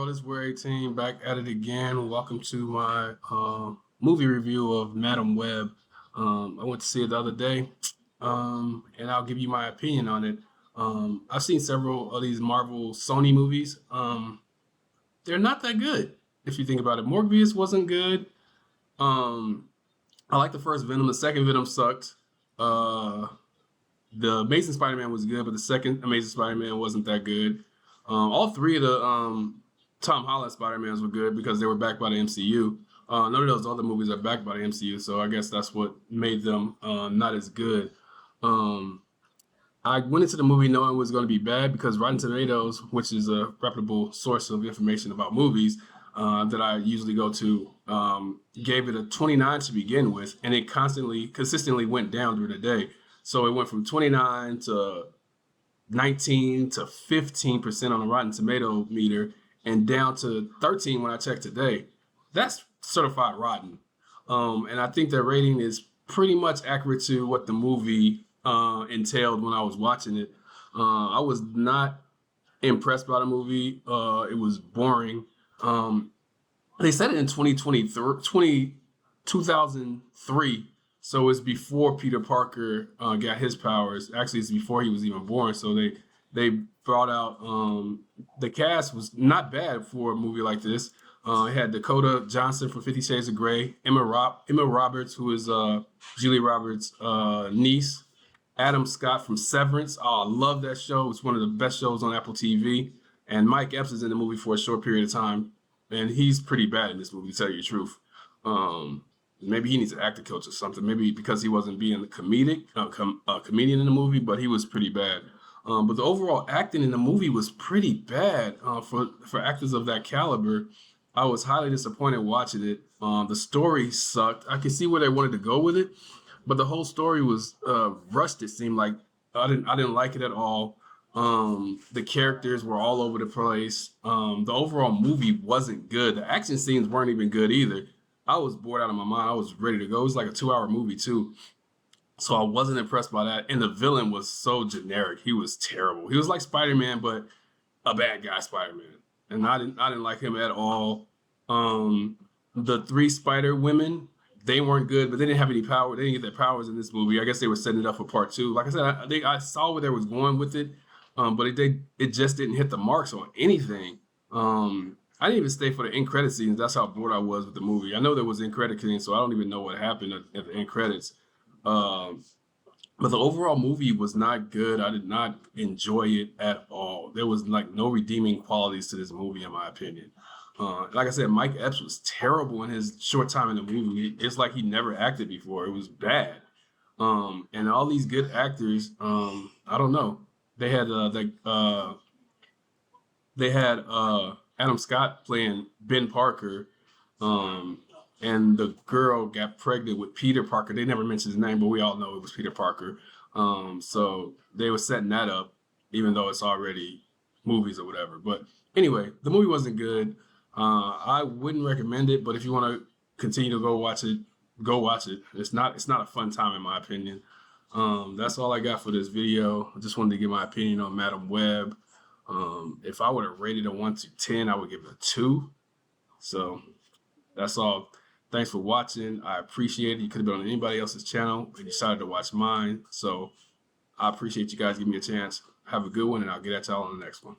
world, it's Wair18 back at it again. Welcome to my movie review of Madam Web. I went to see it the other day, and I'll give you my opinion on it. I've seen several of these Marvel Sony movies. They're not that good if you think about it. Morbius wasn't good. Um, I like the first Venom. The second Venom sucked. Uh, the Amazing Spider-Man was good, but the second Amazing Spider-Man wasn't that good. All three of the Tom Holland Spider-Mans were good because they were backed by the MCU. None of those other movies are backed by the MCU, so I guess that's what made them not as good. Um, I went into the movie knowing it was going to be bad because Rotten Tomatoes, which is a reputable source of information about movies that I usually go to, gave it a 29 to begin with, and it consistently went down through the day. So it went from 29 to 19 to 15% on the Rotten Tomato meter and down to 13 when I checked today. That's certified rotten. And I think that rating is pretty much accurate to what the movie entailed when I was watching it. I was not impressed by the movie. It was boring. They said it in 2003, so it's before Peter Parker got his powers. Actually, it's before he was even born. So they brought out the cast was not bad for a movie like this. It had Dakota Johnson from 50 Shades of Grey, Emma Roberts, who is Julia Roberts' niece, Adam Scott from Severance. Oh, I love that show. It's one of the best shows on Apple TV. And Mike Epps is in the movie for a short period of time, and he's pretty bad in this movie, to tell you the truth. Maybe he needs an actor coach or something. Maybe because he wasn't being a comedian in the movie, but he was pretty bad. But the overall acting in the movie was pretty bad for actors of that caliber. I was highly disappointed watching it. The story sucked. I could see where they wanted to go with it, but the whole story was rushed. It seemed like I didn't like it at all. The characters were all over the place. The overall movie wasn't good. The action scenes weren't even good either. I was bored out of my mind. I was ready to go. It was like a 2-hour movie too. So I wasn't impressed by that. And the villain was so generic. He was terrible. He was like Spider-Man, but a bad guy Spider-Man. And I didn't like him at all. The 3 Spider Women, they weren't good, but they didn't have any power. They didn't get their powers in this movie. I guess they were setting it up for part 2. Like I said, I saw where they was going with it, but it just didn't hit the marks on anything. I didn't even stay for the end credit scenes. That's how bored I was with the movie. I know there was end credit scenes, so I don't even know what happened at the end credits. But the overall movie was not good. I did not enjoy it at all. There was like no redeeming qualities to this movie, in my opinion. Like I said, Mike Epps was terrible in his short time in the movie. It's like he never acted before. It was bad. And all these good actors, I don't know. They had Adam Scott playing Ben Parker, and the girl got pregnant with Peter Parker. They never mentioned his name, but we all know it was Peter Parker. So they were setting that up, even though it's already movies or whatever. But anyway, the movie wasn't good. I wouldn't recommend it, but if you want to continue to go watch it, go watch it. It's not a fun time in my opinion. That's all I got for this video. I just wanted to give my opinion on Madam Web. If I would have rated a 1 to 10, I would give it a 2. So that's all. Thanks for watching. I appreciate it. You could have been on anybody else's channel, but you decided to watch mine. So I appreciate you guys giving me a chance. Have a good one, and I'll get at y'all on the next one.